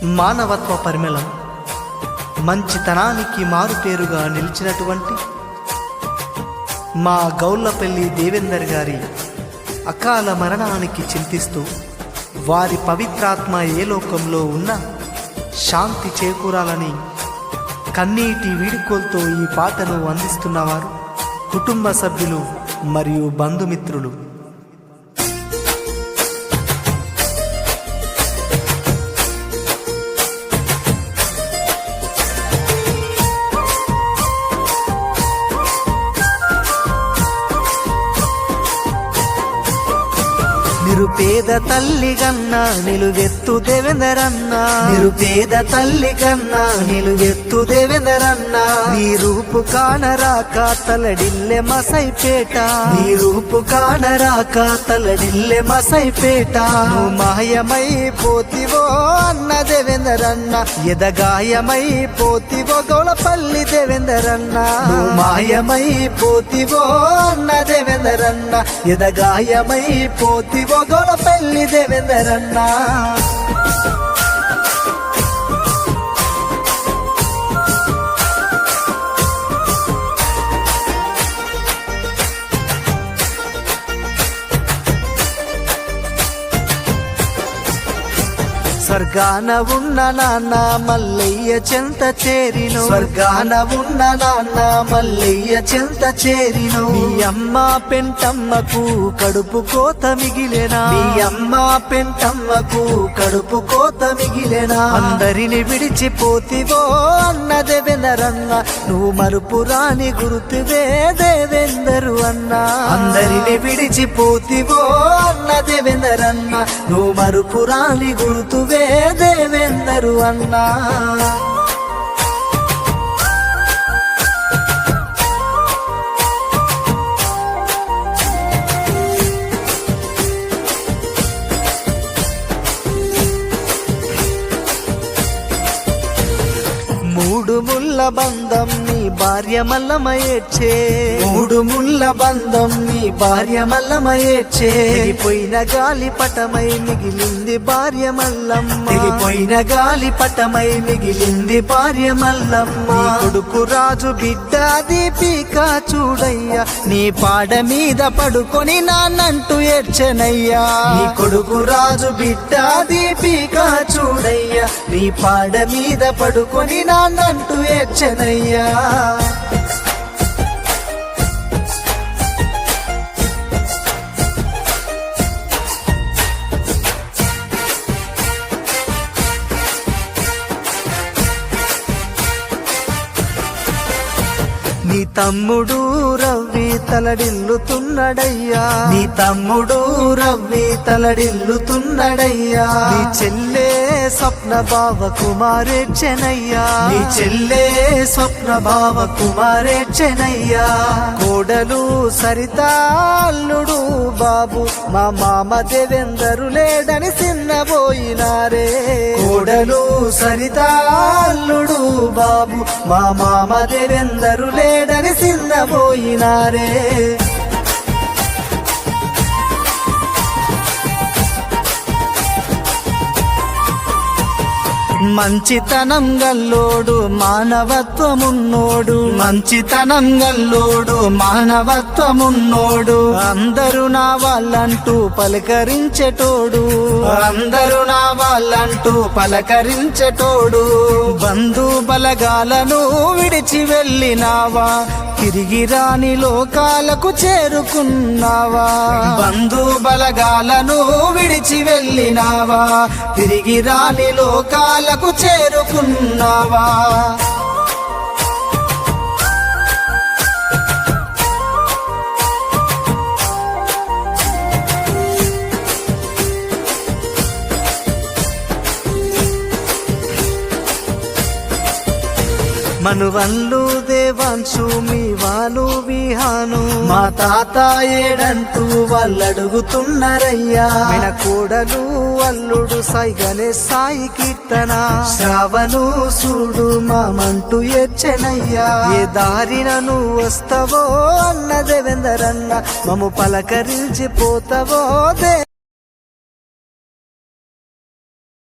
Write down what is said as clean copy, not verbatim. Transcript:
మానవత్వ పరిమళం, మంచితనానికి మారుపేరుగా నిలిచినటువంటి మా గౌళ్ళపల్లి దేవేందర్ గారి అకాల మరణానికి చింతిస్తూ వారి పవిత్రాత్మ ఏ లోకంలో ఉన్నా శాంతి చేకూరాలని కన్నీటి వీడుకోలతో ఈ పాటను అందిస్తున్నవారు కుటుంబ సభ్యులు మరియు బంధుమిత్రులు. నిరుపేద తల్లి కన్నా నిలువెత్తు దేవేందరన్న, నిరుపేద తల్లి కన్నా నిలువెత్తు దేవేందరన్న. నీ రూపు కానరాక తలడిల్లె మసైపేట, నీ రూపు కానరాక తలడిల్లె మసైపేట. నువ్వు మాయమై పోతివో అన్న దేవేందరన్న, ఎదగాయమై పోతివో గౌళ్ళపల్లి దేవేందరన్న. నువ్వు మాయమై పోతివో అన్న దేవేందరన్న, ఎదగాయమై పోతివో గౌళ్ళపల్లి దేవేందరన్న. స్వర్గాన ఉన్న నాన్న మల్లయ్య చెంత చేరిను, స్వర్గాన ఉన్న నాన్న మల్లయ్య చెంత చేరిను. మీ అమ్మ పెంటమ్మకు కడుపు కోత మిగిలేనా, మీ అమ్మ పెంటమ్మకు కడుపు కోత మిగిలేనా. అందరిని విడిచిపోతివో అన్న దేవేందరన్న, నువ్వు మరుపు రాని గుర్తువే దేవేందరు అన్న. అందరిని విడిచిపోతివో అన్న దేవేందరన్న, నువ్వు మరుపు రాని గుర్తువే దేవేందరు అన్నా. మూడు ముళ్ళ బంధం నీ భార్య మల్లమ్మ ఏడ్చే, మూడు ముళ్ళ బంధం నీ భార్య మల్లమ్మ ఏడ్చే. తెగిపోయిన గాలి పటమై మిగిలింది భార్య మల్లమ్మ, తెగిపోయిన గాలి పటమై మిగిలింది భార్య మల్లమ్మ. నీ కొడుకు రాజు బిడ్డ దీపిక చూడయ్యా, నీ పాడ మీద పడుకొని నాన్నంటూ ఏడ్చెనయ్యా. నీ కొడుకు రాజు బిడ్డ దీపిక చూడయ్యా, నీ పాడ మీద పడుకొని నాన్నంటూ ఏడ్చెనయ్యా. నీ తమ్ముడు రవ్వి తలడిల్లుతున్నడయ్యా, నీ తమ్ముడు రవ్వి తలడిల్లుతున్నడయ్యా. నీ చెల్లె స్వప్న భావ కుమారేడ్చెనయ్యా, నీ చెల్లె స్వప్న భావ కుమారేడ్చెనయ్యా. కోడలు సరిత అల్లుడు బాబు మా మామ దేవేందరు లేడని చిన్నబోయినారే. కోడలు సరిత అల్లుడు బాబు మా మామ దేవేందరు లేడని చిన్నబోయినారే. మంచితనం గల్లోడు మానవత్వమున్నోడు, మంచితనం గల్లోడు మానవత్వమున్నోడు. అందరూ నా వాళ్ళంటూ పలకరించేటోడు, అందరూ నా వాళ్ళంటూ పలకరించేటోడు. బంధు బలగాలను విడిచి వెళ్ళినావా, తిరిగి రాని లోకాలకు చేరుకున్నావా. బంధు బలగాలను విడిచి వెళ్ళినావా, తిరిగి రాని లోకాలకు చేరుకున్నావా. మనువల్లు దేవాంశు మీ వాలు విహాను, మా తాత ఏడంటూ వాళ్ళడుగుతున్నారయ్యా. మన కోడలు అల్లుడు సైగనే సాయి కీర్తన, శ్రావణు సూడు మామంటూ ఏడ్చెనయ్యా. ఏ దారిన నువ్వు వస్తావో అన్న దేవేందరన్న, మమ్ము పలకరించి పోతావో దే